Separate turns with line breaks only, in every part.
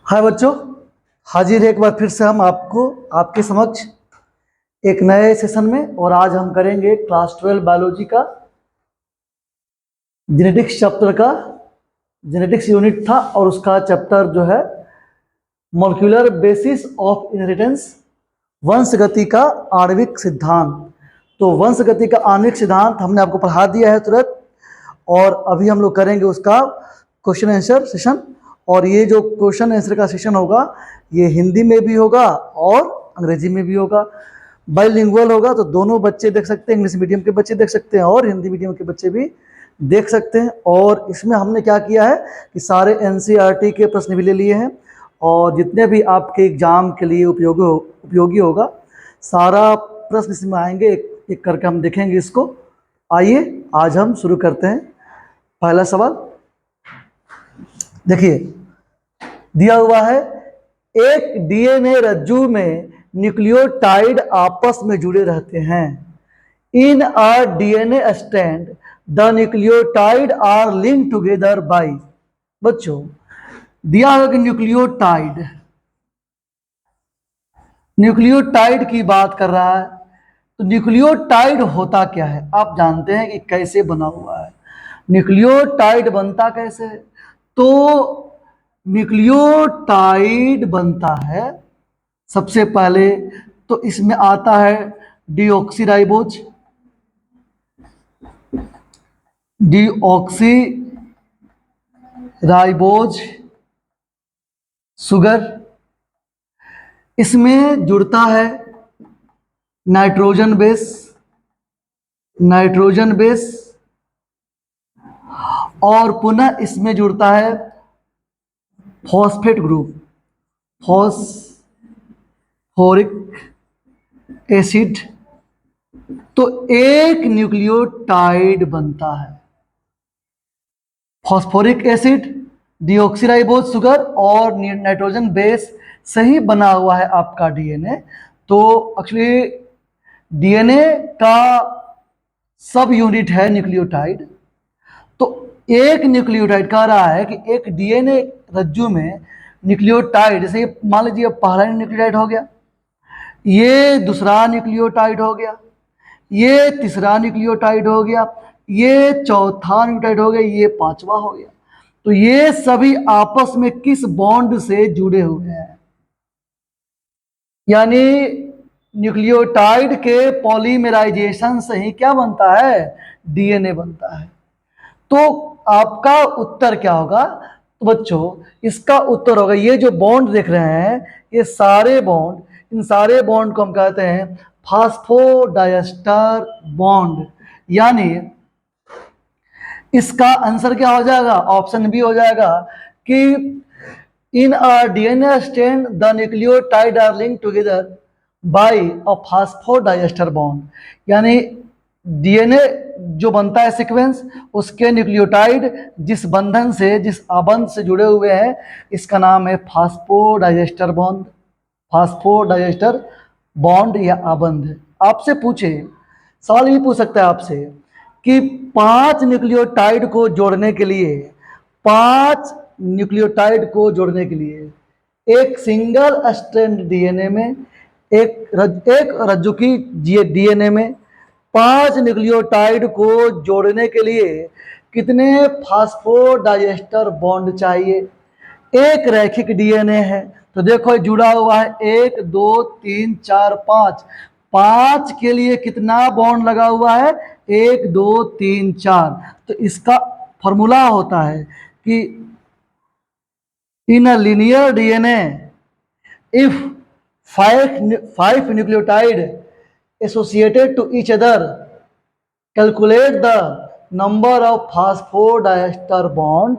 हाय बच्चों, हाजिर है एक बार फिर से हम आपके समक्ष एक नए सेशन में। और आज हम करेंगे क्लास 12 बायोलॉजी का जेनेटिक्स चैप्टर का जेनेटिक्स यूनिट था और उसका चैप्टर जो है मॉलिक्यूलर बेसिस ऑफ इनहेरिटेंस, वंशगति का आणविक सिद्धांत। तो वंशगति का आणविक सिद्धांत हमने आपको पढ़ा दिया है तुरंत, और अभी हम लोग करेंगे उसका क्वेश्चन आंसर सेशन। और ये जो क्वेश्चन आंसर का सेशन होगा ये हिंदी में भी होगा और अंग्रेजी में भी होगा। बाइलिंगुअल होगा तो दोनों बच्चे देख सकते हैं, इंग्लिश मीडियम के बच्चे देख सकते हैं और हिंदी मीडियम के बच्चे भी देख सकते हैं। और इसमें हमने क्या किया है कि सारे एनसीईआरटी के प्रश्न भी ले लिए हैं और जितने भी आपके एग्जाम के लिए उपयोगी होगा सारा प्रश्न इसमें आएंगे। एक एक करके हम देखेंगे इसको। आइए आज हम शुरू करते हैं। पहला सवाल देखिए, दिया हुआ है एक डीएनए रज्जु में न्यूक्लियोटाइड आपस में जुड़े रहते हैं। In a DNA strand the nucleotide are link together by. बच्चों दिया हुआ कि न्यूक्लियोटाइड की बात कर रहा है। तो न्यूक्लियोटाइड होता क्या है? आप जानते हैं कि कैसे बना हुआ है। न्यूक्लियोटाइड बनता कैसे है? तो न्यूक्लियोटाइड बनता है सबसे पहले तो इसमें आता है डीऑक्सीराइबोज, शुगर। इसमें जुड़ता है नाइट्रोजन बेस और पुनः इसमें जुड़ता है फॉस्फेट ग्रुप, फॉस्फोरिक एसिड। तो एक न्यूक्लियोटाइड बनता है। फॉस्फोरिक एसिड, डीऑक्सीराइबोज शुगर और नाइट्रोजन बेस से ही बना हुआ है आपका डीएनए। तो एक्चुअली डीएनए का सब यूनिट है न्यूक्लियोटाइड। तो एक न्यूक्लियोटाइड कह रहा है कि एक डीएनए रज्जु में न्यूक्लियोटाइड, जैसे मान लीजिए पहला न्यूक्लियोटाइड हो गया, ये दूसरा न्यूक्लियोटाइड हो गया, ये तीसरा न्यूक्लियोटाइड हो गया, ये चौथा न्यूक्लियोटाइड हो गया, ये पांचवा हो गया। तो ये सभी आपस में किस बॉन्ड से जुड़े हुए हैं? यानी न्यूक्लियोटाइड के पॉलीमराइजेशन से ही क्या बनता है? डीएनए बनता है। तो आपका उत्तर क्या होगा? तो बच्चों इसका उत्तर होगा, ये जो बॉन्ड देख रहे हैं ये सारे बॉन्ड, इन सारे बॉन्ड को हम कहते हैं फास्फोडाइएस्टर बॉन्ड। यानी इसका आंसर क्या हो जाएगा? ऑप्शन बी हो जाएगा कि in a DNA strand the nucleotide are link together by a phosphodiester bond. यानी डीएनए जो बनता है सीक्वेंस, उसके न्यूक्लियोटाइड जिस बंधन से, जिस आबंध से जुड़े हुए हैं, इसका नाम है फास्फोडाइएस्टर बॉन्ड, फास्फोडाइएस्टर बॉन्ड या आबंध। आपसे पूछे, सवाल ये पूछ सकता है आपसे कि 5 न्यूक्लियोटाइड को जोड़ने के लिए, 5 न्यूक्लियोटाइड को जोड़ने के लिए एक सिंगल स्ट्रैंड डीएनए में, एक रज्जु की डीएनए में 5 न्यूक्लियोटाइड को जोड़ने के लिए कितने फास्फोडाइएस्टर बॉन्ड चाहिए? एक रैखिक डीएनए है तो देखो जुड़ा हुआ है 1 2 3 4 5। 5 के लिए कितना बॉन्ड लगा हुआ है? 1 2 3 4। तो इसका फॉर्मूला होता है कि in a linear DNA if 5 nucleotide associated to each other, calculate the number of phosphodiester bond,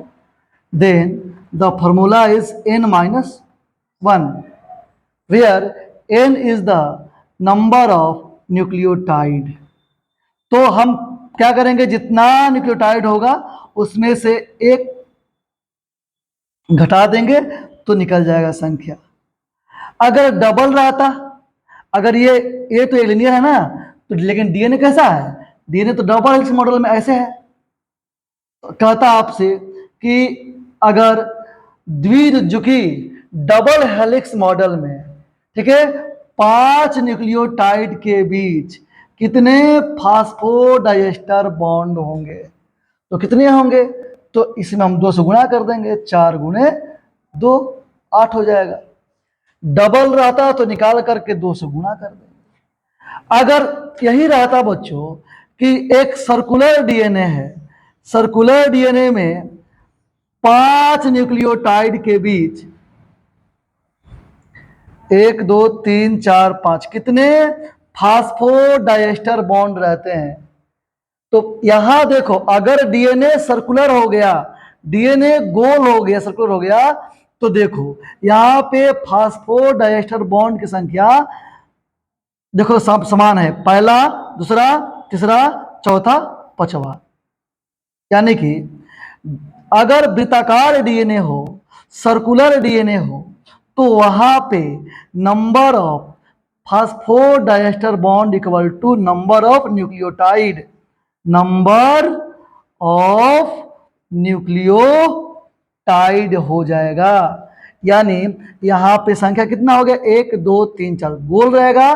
then the formula is n minus 1, where n is the number of nucleotide। तो हम क्या करेंगे, जितना न्यूक्लियोटाइड होगा उसमें से एक घटा देंगे तो निकल जाएगा संख्या। अगर डबल रहता, अगर ये तो लीनियर है ना, तो लेकिन डीएनए कैसा है? डीएनए तो डबल हेलिक्स मॉडल में ऐसे है। तो कहता आपसे कि अगर द्विरुज्जुकी डबल हेलिक्स मॉडल में, ठीक है, 5 न्यूक्लियोटाइड के बीच कितने फास्फोडाइएस्टर बॉन्ड होंगे? तो कितने होंगे? तो इसमें हम 2 से गुणा कर देंगे, 4 गुणे 2, 8 हो जाएगा। डबल रहता तो निकाल करके 2 से गुणा कर देंगे। अगर यही रहता बच्चों कि एक सर्कुलर डीएनए है, सर्कुलर डीएनए में 5 न्यूक्लियोटाइड के बीच 1 2 3 4 5 कितने फास्फोडाइएस्टर बॉन्ड रहते हैं? तो यहां देखो, अगर डीएनए सर्कुलर हो गया, डीएनए गोल हो गया, सर्कुलर हो गया, तो देखो यहां पे फास्फोडाइएस्टर बॉन्ड की संख्या देखो सब समान है, पहला, दूसरा, तीसरा, चौथा, पांचवा। यानी कि अगर वृत्ताकार डीएनए हो, सर्कुलर डीएनए हो, तो वहां पे number of phosphodiester bond equal to number of nucleotide, number of nucleotide हो जाएगा। यानी यहां पे संख्या कितना हो गया? 1 2 3 4 गोल रहेगा,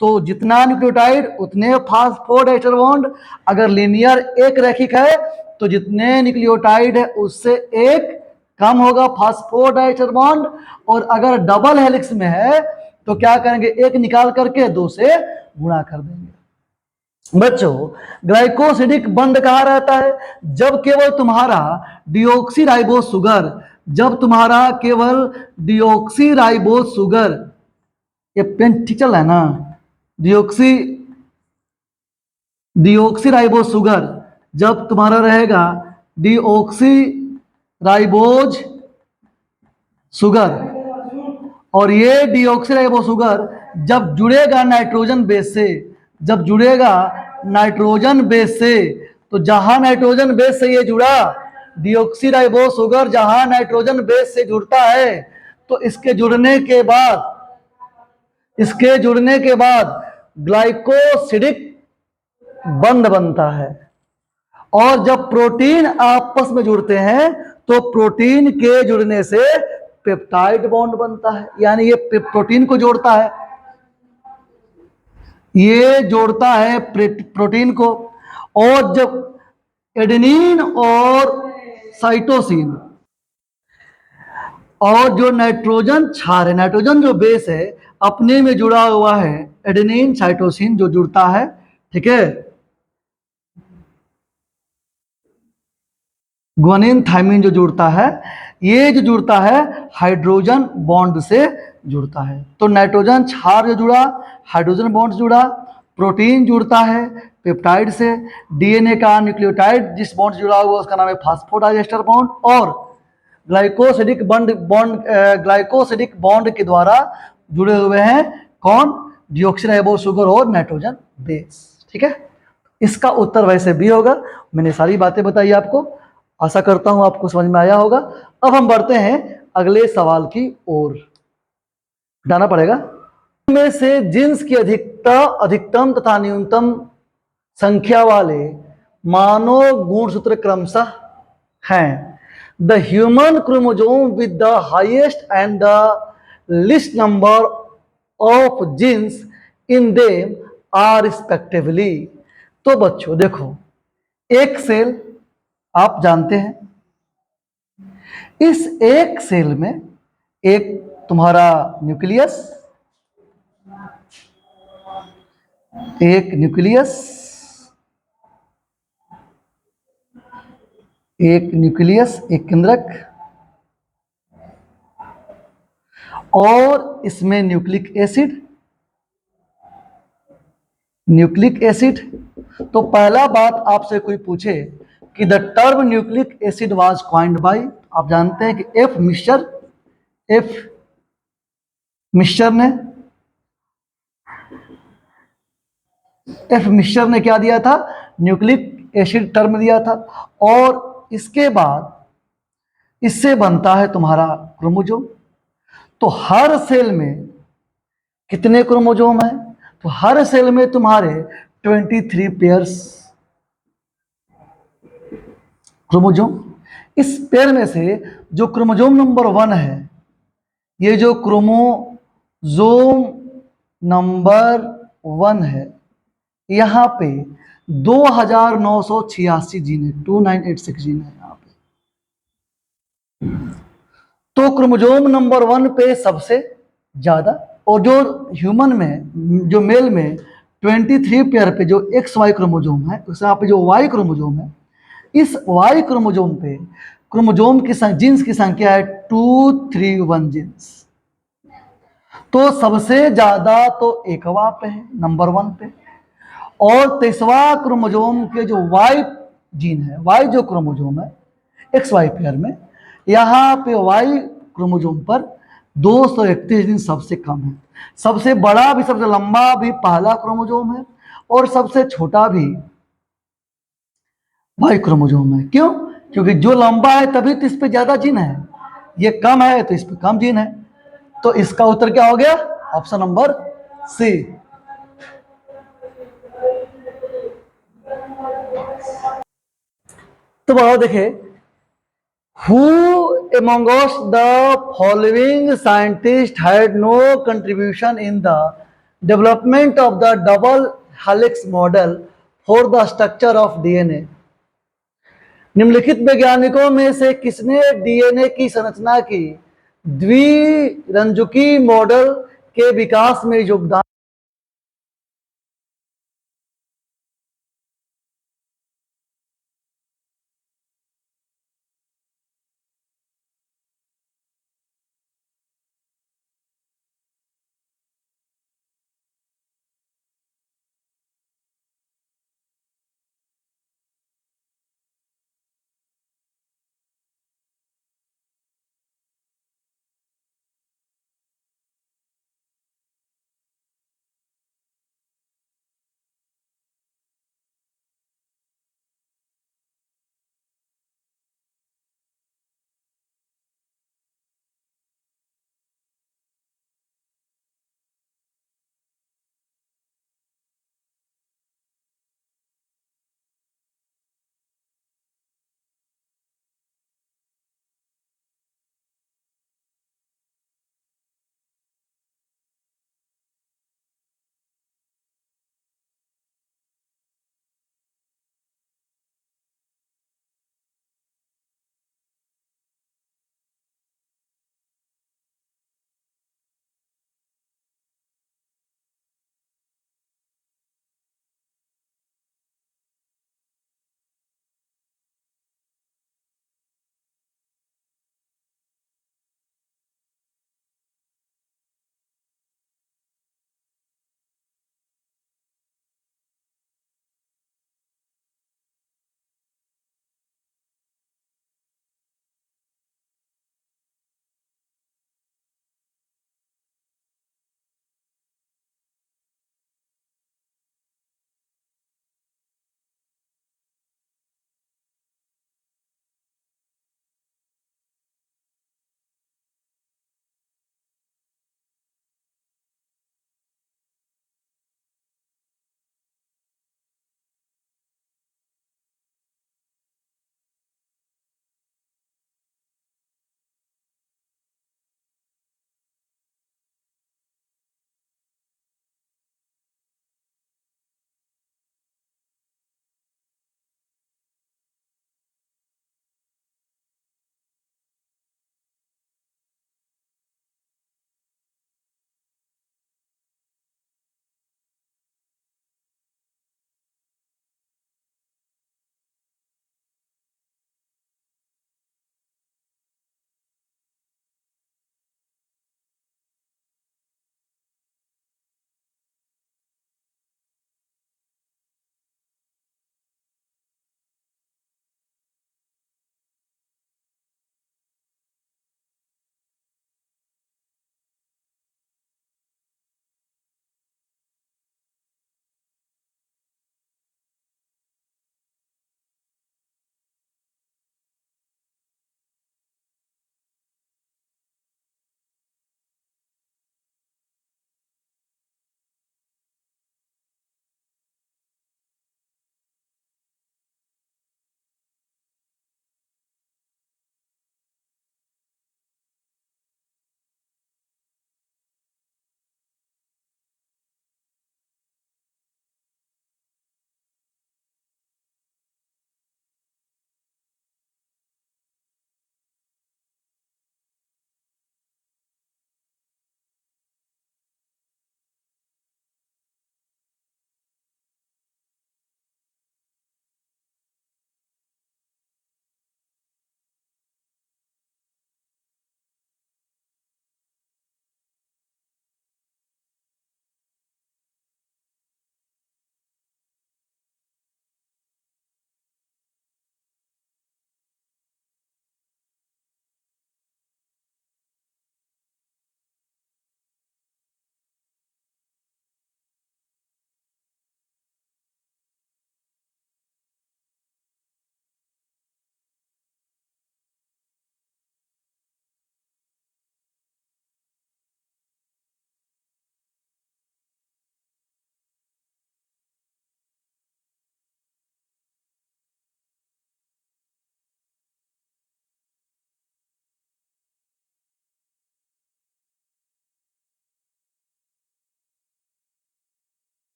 तो जितना न्यूक्लियोटाइड उतने फास्फोडाइएस्टर बॉन्ड। अगर लीनियर एक रैखिक है तो जितने न्यूक्लियोटाइड है उससे एक कम होगा फास्फोडाइएस्टर बॉन्ड। और अगर डबल हेलिक्स में है तो क्या करेंगे? एक निकाल करके 2 से गुणा कर देंगे। बच्चों, ग्लाइकोसिडिक बंध कहाँ रहता है? जब केवल तुम्हारा डिऑक्सीराइबोस शुगर, जब तुम्हारा केवल डिऑक्सीराइबोस शुगर, ये पेन ठीक चल रहा है ना? डिऑक्सीराइबोस शुगर जब तुम्हारा रहेगा डिऑक्सीराइबोज शुगर, और ये डिऑक्सीराइबोस शुगर जब जुड़ेगा नाइट्रोजन बेस से, जब जुड़ेगा नाइट्रोजन बेस से, तो जहां नाइट्रोजन बेस से ये जुड़ा, डिऑक्सीराइबोस शुगर जहां नाइट्रोजन बेस से जुड़ता है, तो इसके जुड़ने के बाद ग्लाइकोसिडिक बंध बनता है। और जब प्रोटीन आपस में जुड़ते हैं तो प्रोटीन के जुड़ने से पेप्टाइड बॉन्ड बनता है। यानी ये प्रोटीन को जोड़ता है, ये जोड़ता है प्रोटीन को। और जब एडेनिन और साइटोसिन और जो नाइट्रोजन क्षार है, नाइट्रोजन जो बेस है अपने में जुड़ा हुआ है, एडेनिन साइटोसिन जो जुड़ता है, ठीक है, ग्वानिन थायमिन जो जुड़ता है, ये जो जुड़ता है हाइड्रोजन बॉन्ड से जुड़ता है। तो नाइट्रोजन क्षार जो जुड़ा, हाइड्रोजन बॉन्ड से जुड़ा, प्रोटीन जुड़ता है पेप्टाइड से, डीएनए का न्यूक्लियोटाइड जिस बॉन्ड से जुड़ा हुआ उसका नाम है फास्फोडाइएस्टर बॉन्ड, और ग्लाइकोसिडिक बॉन्ड के द्वारा जुड़े हुए हैं कौन? डिऑक्सीराइबोस शुगर और नाइट्रोजन बेस। ठीक है, इसका उत्तर वैसे भी होगा। मैंने सारी बातें बताई आपको, आशा करता हूं आपको समझ में आया होगा। अब हम बढ़ते हैं अगले सवाल की ओर। हटाना पड़ेगा। में से जीन्स की अधिकतम तथा न्यूनतम संख्या वाले मानव गुणसूत्र क्रमशः हैं। The human chromosome with the highest and the least number of genes in them are respectively. तो बच्चों देखो, एक सेल आप जानते हैं, इस एक सेल में एक तुम्हारा न्यूक्लियस, एक केंद्रक, और इसमें न्यूक्लिक एसिड। तो पहला बात आपसे कोई पूछे कि the term nucleic acid was coined bye, आप जानते हैं कि एफ मिश्र ने क्या दिया था? न्यूक्लिक एसिड टर्म दिया था। और इसके बाद इससे बनता है तुम्हारा क्रोमोसोम। तो हर सेल में कितने क्रोमोसोम है? तो हर सेल में तुम्हारे 23 पेयर्स क्रोमोसोम। इस पेयर में से जो क्रोमोसोम नंबर 1 है, ये जो क्रोमोजोम नंबर 1 है, यहाँ पे 2986 जीन है, 2986 जीन है यहाँ पे। तो क्रोमोजोम नंबर 1 पे सबसे ज्यादा, और जो ह्यूमन में, जो मेल में 23 पेयर पे जो एक्स वाई क्रोमोजोम है, उस यहाँ पे जो वाई क्रोमोजोम है, इस वाई क्रोमोजोम पे क्रोमोजोम की जीन्स की संख्या है 231 जीन्स। तो सबसे ज्यादा तो एकवा पे है, नंबर 1 पे। और 23वां क्रोमोजोम के जो वाई जीन है, वाई जो क्रोमोजोम है एक्स वाई पेयर में, यहाँ पे वाई क्रोमोजोम पर 231 दिन सबसे कम है। सबसे बड़ा भी, सबसे लंबा भी पहला क्रोमोजोम है, और सबसे छोटा भी वाई क्रोमोजोम है। क्यों? क्योंकि जो लंबा है तभी तो इस पे ज्यादा जीन है, ये कम है तो इस पे कम जीन है। तो इसका उत्तर क्या हो गया? Option number C. तो बताओ, देखे, who among us the following scientist had no contribution in the development of the double helix model for the structure of DNA? निम्नलिखित वैज्ञानिकों में से किसने डीएनए की संरचना की द्विरंजुकी मॉडल के विकास में योगदान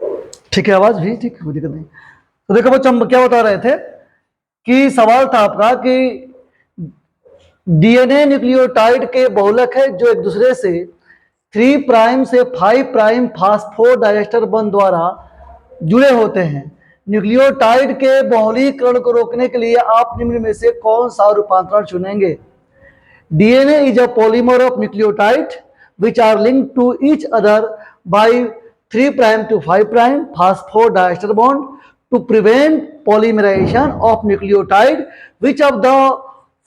ठीक है, आवाज भी ठीक, कोई दिक्कत नहीं। तो देखो बच्चों, हम क्या बता रहे थे कि सवाल था आपका कि डीएनए न्यूक्लियोटाइड के बहुलक है जो एक दूसरे से 3 प्राइम से 5 प्राइम फास्फोडाइएस्टर बंध द्वारा जुड़े होते हैं। न्यूक्लियोटाइड के बहुलीकरण को रोकने के लिए आप निम्न में से कौन सा रूपांतरण चुनेंगे? DNA is a polymer of nucleotide which are linked to each other by 3 prime to 5 prime phosphodiester bond. To prevent polymerization of nucleotide, which of the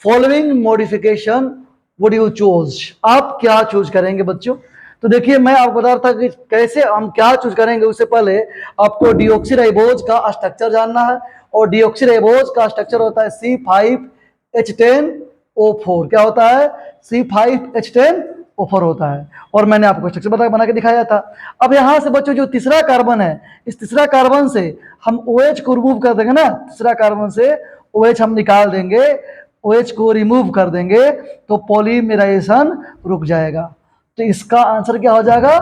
following modification would you choose? आप क्या choose करेंगे बच्चों? तो देखिए, मैं आपको बता रहा था कि कैसे हम क्या चूज करेंगे। उससे पहले आपको डीऑक्सीराइबोज का स्ट्रक्चर जानना है, और डीऑक्सीराइबोज का स्ट्रक्चर होता है C5H10O4। क्या होता है? C5H10O4 होता है, और मैंने आपको स्ट्रक्चर बना के दिखाया था। अब यहां से बच्चों जो तीसरा कार्बन है, इस तीसरा कार्बन से हम OH को रिमूव कर देंगे ना, तीसरा कार्बन से OH हम निकाल देंगे, OH को रिमूव कर देंगे तो पॉलीमराइजेशन रुक जाएगा। तो इसका आंसर क्या हो जाएगा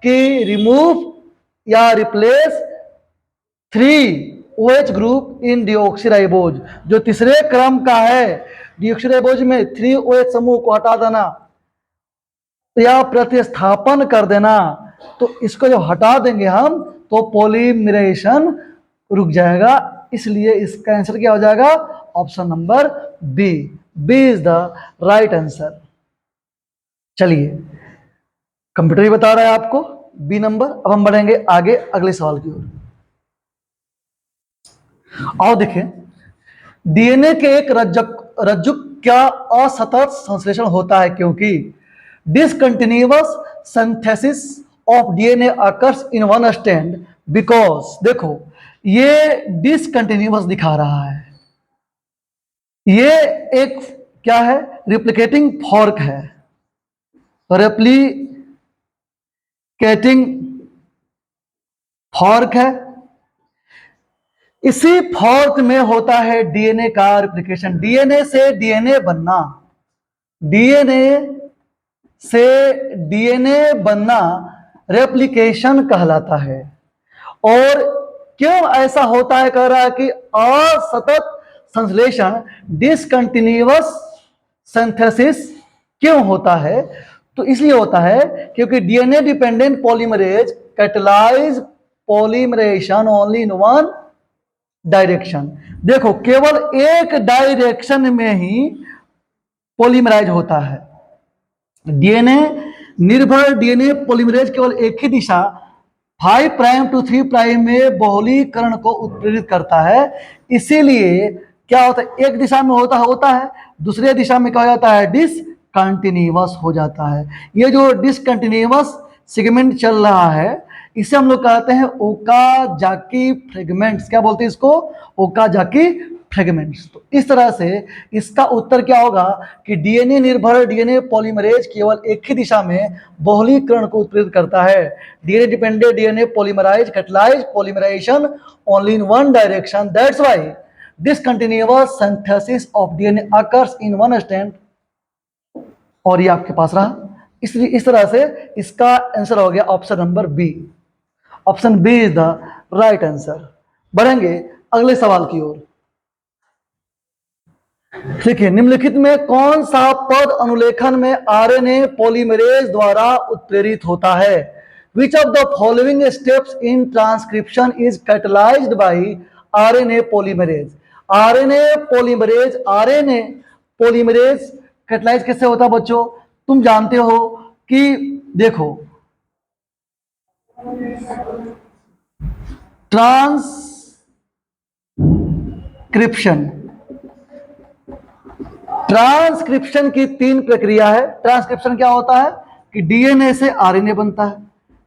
कि रिमूव या replace 3OH group in deoxyribose. जो तीसरे क्रम का है, डीऑक्सीराइबोज में 3OH समूह को हटा देना या प्रतिस्थापन कर देना, तो इसको जब हटा देंगे हम तो पॉलीमराइजेशन रुक जाएगा। इसलिए इसका आंसर क्या हो जाएगा? Option number B. B is the right answer. चलिए, कंप्यूटर ही बता रहा है आपको बी नंबर। अब हम बढ़ेंगे आगे अगले सवाल की ओर। आओ देखें, डीएनए के एक रज्जुक क्या असतत संश्लेषण होता है? क्योंकि discontinuous synthesis of DNA occurs in one stand because, देखो ये डिसकंटिन्यूअस दिखा रहा है, ये एक क्या है? रिप्लिकेटिंग फॉर्क है, रेप्लिकेटिंग फॉर्क है। इसी फॉर्क में होता है डीएनए का रेप्लिकेशन। डीएनए से डीएनए बनना, डीएनए से डीएनए बनना रेप्लिकेशन कहलाता है। और क्यों ऐसा होता है? कह रहा है कि असतत संश्लेषण, डिसकंटिन्यूअस सिंथेसिस क्यों होता है? तो इसलिए होता है क्योंकि DNA dependent polymerase catalyse polymerisation only in one direction. देखो, केवल एक डायरेक्शन में ही पॉलीमराइज होता है। डीएनए निर्भर डीएनए पॉलीमरेज केवल एक ही दिशा 5 प्राइम टू 3 प्राइम में बहुलीकरण को उत्प्रेरित करता है। इसीलिए क्या होता है? एक दिशा में होता है, दूसरे दिशा में क्या हो जाता है? डिसकंटिन्यूअस हो जाता है। ये जो डिसकंटिन्यूअस सेगमेंट चल रहा है, इसे हम लोग कहते हैं ओकाजाकी फ्रेगमेंट्स। क्या बोलते हैं इसको? Okazaki fragments. तो इस तरह से इसका उत्तर क्या होगा कि डीएनए निर्भर डीएनए पॉलीमरेज केवल एक ही दिशा में बहुलीकरण को उत्प्रेरित करता है। DNA dependent DNA polymerase catalyse polymerisation only in one direction, that's why discontinuous synthesis of DNA occurs in one strand. और ये आपके पास रहा। इसलिए इस तरह से इसका आंसर हो गया option number B. Option B is the right answer. बढ़ेंगे अगले सवाल की ओर। देखिए, निम्नलिखित में कौन सा पद अनुलेखन में आरएनए पॉलीमरेज द्वारा उत्प्रेरित होता है? Which of the following steps in transcription is catalysed by RNA polymerase? RNA polymerase catalyse कैसे होता है बच्चों? तुम जानते हो कि देखो, ट्रांसक्रिप्शन की 3 प्रक्रिया है। ट्रांसक्रिप्शन क्या होता है कि डीएनए से आरएनए बनता है,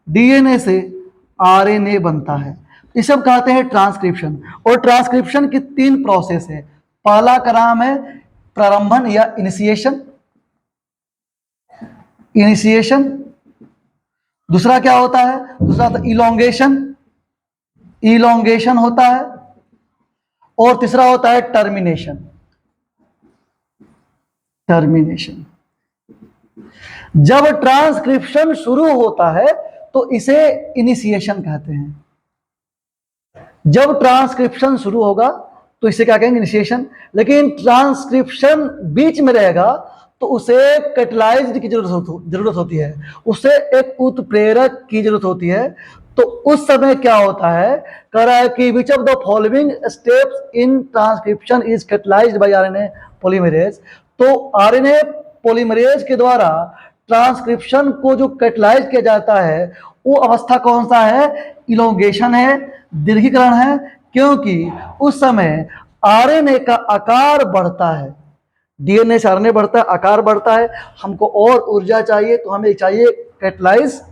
डीएनए से आरएनए बनता है, इसे हम कहते हैं ट्रांसक्रिप्शन। और ट्रांसक्रिप्शन की 3 प्रोसेस है। पहला का नाम है प्रारंभन या इनिशिएशन, दूसरा क्या होता है? दूसरा तो इलोंगेशन होता है, और तीसरा होता है टर्मिनेशन। जब ट्रांसक्रिप्शन शुरू होता है तो इसे इनिशिएशन कहते हैं। जब ट्रांसक्रिप्शन शुरू होगा तो इसे क्या कहेंगे, इनिशिएशन। लेकिन ट्रांसक्रिप्शन बीच में रहेगा तो उसे कैटलाइज्ड की जरूरत होती है, उसे एक उत्प्रेरक की जरूरत होती है। तो उस समय क्या होता है, कह रहा है कि which of the following steps in transcription is catalysed by RNA polymerase. तो आरएनए पॉलीमरेज के द्वारा ट्रांसक्रिप्शन को जो कैटलाइज किया जाता है वो अवस्था कौन सा है, इलोंगेशन है, दीर्घीकरण है। क्योंकि उस समय आरएनए का आकार बढ़ता है, डीएनए से आरएनए बढ़ता है, आकार बढ़ता है। हमको और ऊर्जा चाहिए तो हमें चाहिए कैटलाइज,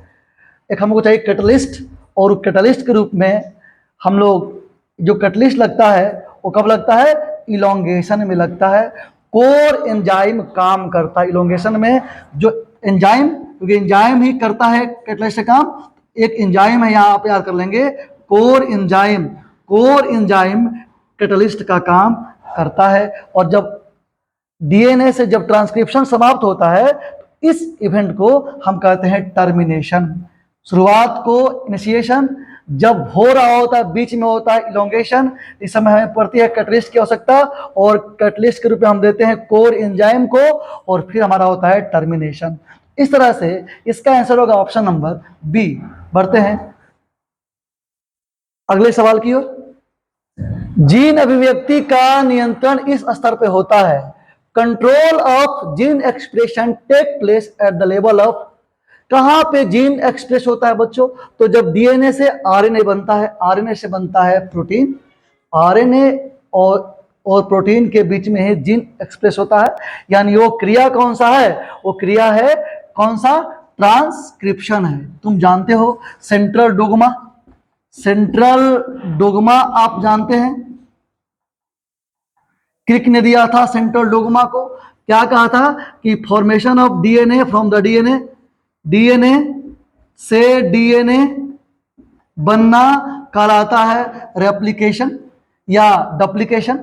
एक हमको चाहिए कैटलिस्ट। और कैटलिस्ट के रूप में हम लोग जो कैटलिस्ट लगता है वो कब लगता है, इलोंगेशन में लगता है। कोर एंजाइम काम करता है इलोंगेशन में, जो एंजाइम, क्योंकि एंजाइम ही करता है कैटलिस्ट का काम। एक एंजाइम है, यहाँ आप याद कर लेंगे, core enzyme. Core enzyme catalyst का काम करता है। और जब डीएनए से जब ट्रांसक्रिप्शन समाप्त होता है तो इस इवेंट को हम कहते हैं टर्मिनेशन। शुरुआत को इनिशिएशन, जब हो रहा होता है बीच में होता है इलोंगेशन। इस समय हमें पड़ती है कैटलिस्ट की आवश्यकता, और कैटलिस्ट के रूप में हम देते हैं कोर एंजाइम को, और फिर हमारा होता है टर्मिनेशन। इस तरह से इसका आंसर होगा ऑप्शन नंबर बी। बढ़ते हैं अगले सवाल की ओर। जीन अभिव्यक्ति का नियंत्रण इस स्तर पे होता है, control of gene expression take place at the level of. कहां पे जीन एक्सप्रेस होता है बच्चों, तो जब डीएनए से आरएनए बनता है, आरएनए से बनता है प्रोटीन, आरएनए और प्रोटीन के बीच में ही जीन एक्सप्रेस होता है। यानी वो क्रिया कौन सा है, वो क्रिया है कौन सा, ट्रांसक्रिप्शन है। तुम जानते हो सेंट्रल डोग्मा, सेंट्रल डोग्मा आप जानते हैं, क्रिक ने दिया था सेंट्रल डोग्मा को। क्या कहा था कि formation of DNA from the DNA, DNA से डीएनए बनना कहलाता है रेप्लिकेशन या डुप्लीकेशन।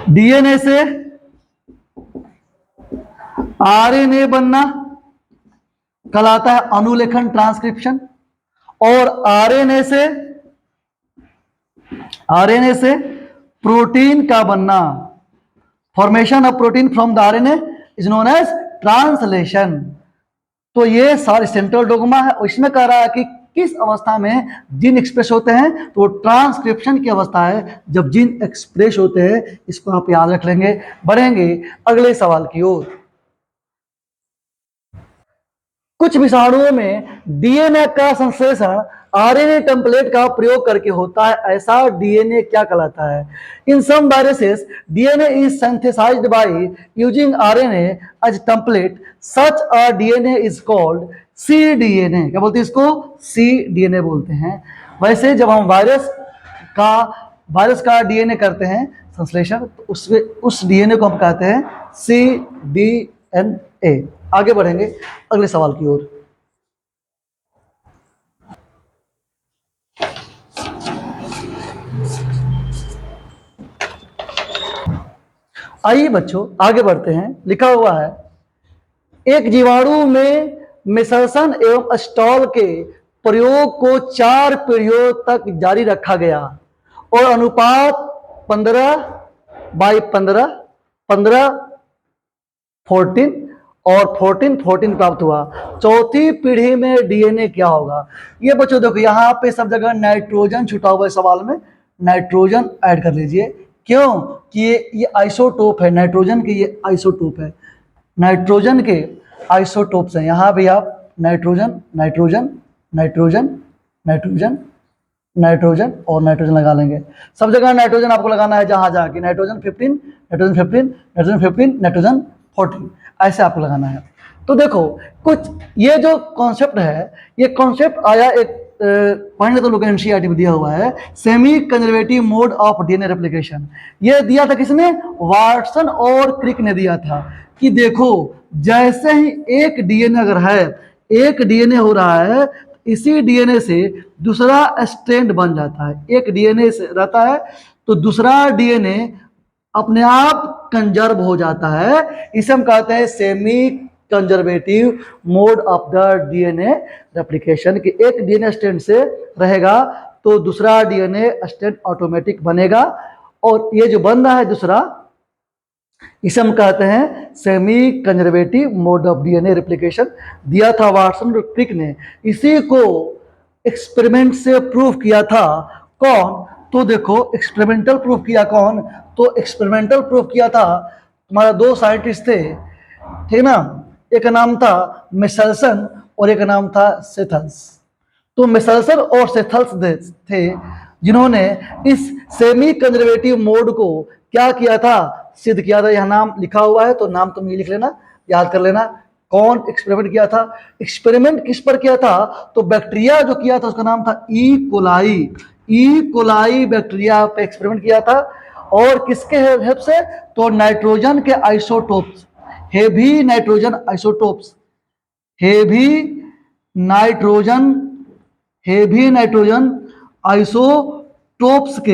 डीएनए से आरएनए बनना कहलाता है अनुलेखन, ट्रांसक्रिप्शन। और आरएनए से प्रोटीन का बनना, formation of protein from the RNA is known as translation. तो ये सारे सेंट्रल डोग्मा है। इसमें कह रहा है कि किस अवस्था में जीन एक्सप्रेस होते हैं, तो ट्रांसक्रिप्शन की अवस्था है जब जीन एक्सप्रेस होते हैं। इसको आप याद रख लेंगे। बढ़ेंगे अगले सवाल की ओर। कुछ विषाणुओं में डीएनए का संश्लेषण आरएनए टेम्पलेट का प्रयोग करके होता है, ऐसा डीएनए क्या कहलाता है। In some viruses DNA is synthesised by using RNA as template, such a DNA is called cDNA। क्या बोलते हैं इसको, cDNA बोलते हैं। वैसे जब हम वायरस का डीएनए करते हैं संश्लेषण, तो उस डीएनए को हम कहते हैं cDNA। आगे बढ़ेंगे अगले सवाल की ओर। आइए बच्चों आगे बढ़ते हैं। लिखा हुआ है, एक जीवाणु में मिसर्सन एवं स्टॉल के प्रयोग को 4 पीढ़ियों तक जारी रखा गया और अनुपात 15/15, 15/14 और 14/14 प्राप्त हुआ। चौथी पीढ़ी में डीएनए क्या होगा। ये बच्चों देखो यहाँ पे सब जगह नाइट्रोजन छुटा हुआ है, सवाल में नाइट्रोजन ऐड कर लीजिए। क्यों कि ये आइसोटोप है, नाइट्रोजन के ये आइसोटोप है, नाइट्रोजन के आइसोटोप्स हैं। यहाँ भी आप nitrogen nitrogen nitrogen nitrogen nitrogen और नाइट्रोजन लगा लेंगे। सब जगह नाइट्रोजन आपको लगाना है, जहां जाके नाइट्रोजन 15, नाइट्रोजन 15, नाइट्रोजन 15, नाइट्रोजन 14, ऐसे आपको लगाना है। तो देखो कुछ ये जो कॉन्सेप्ट है, ये कॉन्सेप्ट आया एक पढ़ने तो लोग एनसीईआरटी में दिया हुआ है, semi conservative mode of DNA replication. ये दिया था किसने, वाटसन और क्रिक ने दिया था। कि देखो जैसे ही एक डीएनए अगर है, एक डीएनए हो रहा है, इसी डीएनए से दूसरा स्ट्रैंड बन जाता है। एक डीएनए से रहता है तो दूसरा डीएनए अपने आप कंजर्व हो जाता है। इसे हम कहते हैं semi conservative mode of the DNA replication. कि एक डीएनए स्ट्रैंड से रहेगा तो दूसरा डीएनए स्ट्रैंड ऑटोमेटिक बनेगा। और ये जो बन रहा है दूसरा, इसे हम कहते हैं semi conservative mode of DNA replication. दिया था वाटसन और क्रिक ने। इसी को एक्सपेरिमेंट से प्रूव किया था कौन? तो देखो एक्सपेरिमेंटल प्रूफ किया कौन? तो एक्सपेरिमेंटल प्रूफ किया था हमारा दो साइंटिस्ट थे, ठीक ना। एक नाम था मिशेल्सन और एक नाम था सेथल्स। तो मिशेल्सन और सेथल्स थे जिन्होंने इस सेमी कंजर्वेटिव मोड को क्या किया था? सिद्ध किया था। यह नाम लिखा हुआ है तो नाम तुम ये लिख लेना, याद कर लेना। कौन एक्सपेरिमेंट किया था? एक्सपेरिमेंट किस पर किया था? तो बैक्टीरिया जो किया था उसका नाम था E coli. E coli bacteria पे एक्सपेरिमेंट किया था। और किसके हेल्प से? तो नाइट्रोजन के isotopes, heavy nitrogen isotopes, heavy nitrogen isotopes के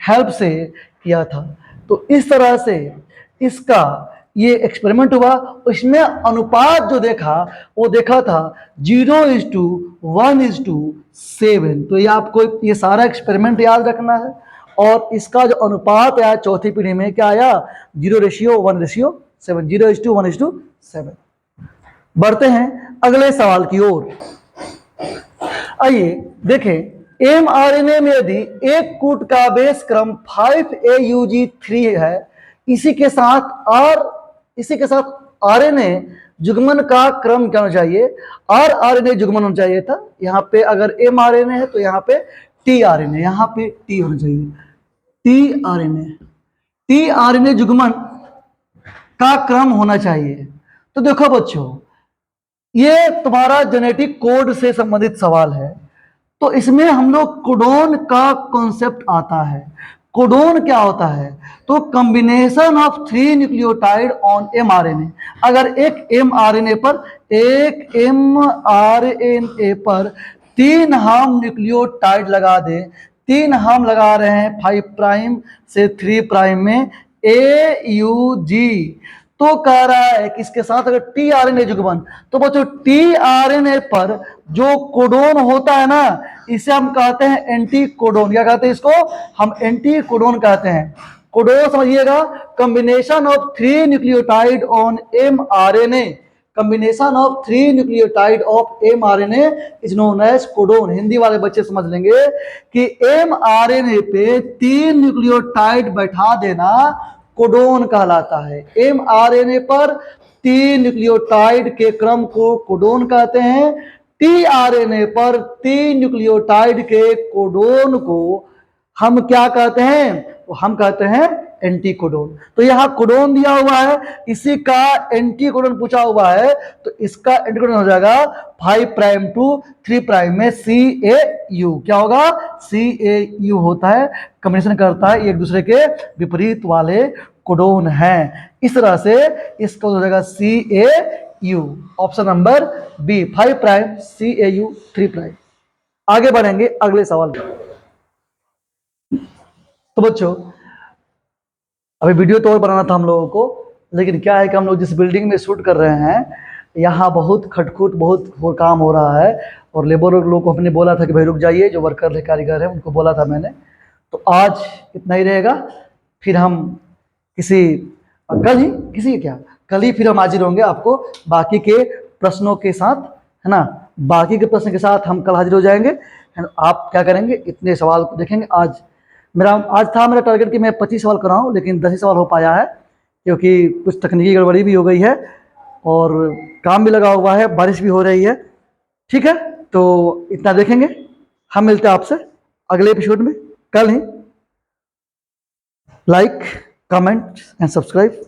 हेल्प से किया था। तो इस तरह से इसका ये एक्सपेरिमेंट हुआ। उसमें अनुपात जो देखा वो देखा था 0:1:7। तो ये आपको ये सारा एक्सपेरिमेंट याद रखना है। और इसका जो अनुपात आया चौथी पीढ़ी में क्या आया? 0:1:7, 0:1:7। बढ़ते हैं अगले सवाल की ओर। आइए देखें, mRNA में यदि एक कूट का बेस क्रम 5AUG3 है, इसी के साथ RNA जुग्मन का क्रम क्या होना चाहिए? RNA जुग्मन होना चाहिए था। यहाँ पे अगर mRNA है तो यहाँ पे tRNA, यहाँ पे T होना चाहिए, tRNA जुग्मन का क्रम होना चाहिए। तो देखो बच्चों, ये तुम्हारा जेनेटिक कोड से संबंधित सवाल है। तो इसमें हम लोग कोडोन का कॉन्सेप्ट आता है। कोडोन क्या होता है? तो combination of 3 nucleotide on mRNA। अगर एक mRNA पर 3 हम न्यूक्लियोटाइड लगा दे, 3 हम लगा रहे हैं 5 प्राइम से 3 प्राइम में AUG, तो कह रहा है कि इसके साथ अगर tRNA जुग्मन, तो बच्चों tRNA पर जो कोडोन होता है ना, इसे हम कहते हैं एंटी कोडोन। क्या कहते हैं इसको? हम एंटी कोडोन कहते हैं। कोडोन समझिएगा, combination of 3 nucleotide on mRNA, combination of 3 nucleotide of mRNA is known as codon. Hindi वाले बच्चे समझ लेंगे कि mRNA पे 3 न्यूक्लियोटाइड बैठा देना कोडोन कहलाता है। mRNA पर 3 न्यूक्लियोटाइड के क्रम को कोडोन कहते हैं। tRNA पर 3 न्यूक्लियोटाइड के कोडोन को हम क्या कहते हैं? हम कहते हैं एंटी कोडोन। तो यहाँ कोडोन दिया हुआ है, इसी का एंटी कोडोन पूछा हुआ है, तो इसका एंटी कोडोन हो जाएगा 5 प्राइम टू 3 प्राइम में CAU। क्या होगा? CAU होता है, कॉम्बिनेशन करता है, एक दूसरे के विपरीत वाले कोडोन हैं। इस तरह से इसका हो जाएगा CAU, option number B, 5 prime CAU 3 prime. आगे बढ़ेंगे अगले सवाल पर। तो बच्चों, अभी वीडियो तो और बनाना था हम लोगों को, लेकिन क्या है कि हम लोग जिस बिल्डिंग में शूट कर रहे हैं, यहाँ बहुत खटखुट, बहुत काम हो रहा है। और लेबर लोग को हमने बोला था कि भाई रुक जाइए, जो वर्कर है, कारीगर है, उनको बोला था मैंने। तो आज इतना ही रहेगा, फिर हम कल ही फिर हम हाजिर होंगे आपको बाकी के प्रश्नों के साथ, है ना। बाकी के प्रश्न के साथ हम कल हाजिर हो जाएंगे। आप क्या करेंगे? इतने सवाल को देखेंगे। आज था मेरा टारगेट कि मैं 25 सवाल कराऊं, लेकिन 10 ही सवाल हो पाया है, क्योंकि कुछ तकनीकी गड़बड़ी भी हो गई है और काम भी लगा हुआ है, बारिश भी हो रही है। ठीक है, तो इतना देखेंगे। हम मिलते हैं आपसे अगले एपिसोड में कल ही। Like, comment and subscribe.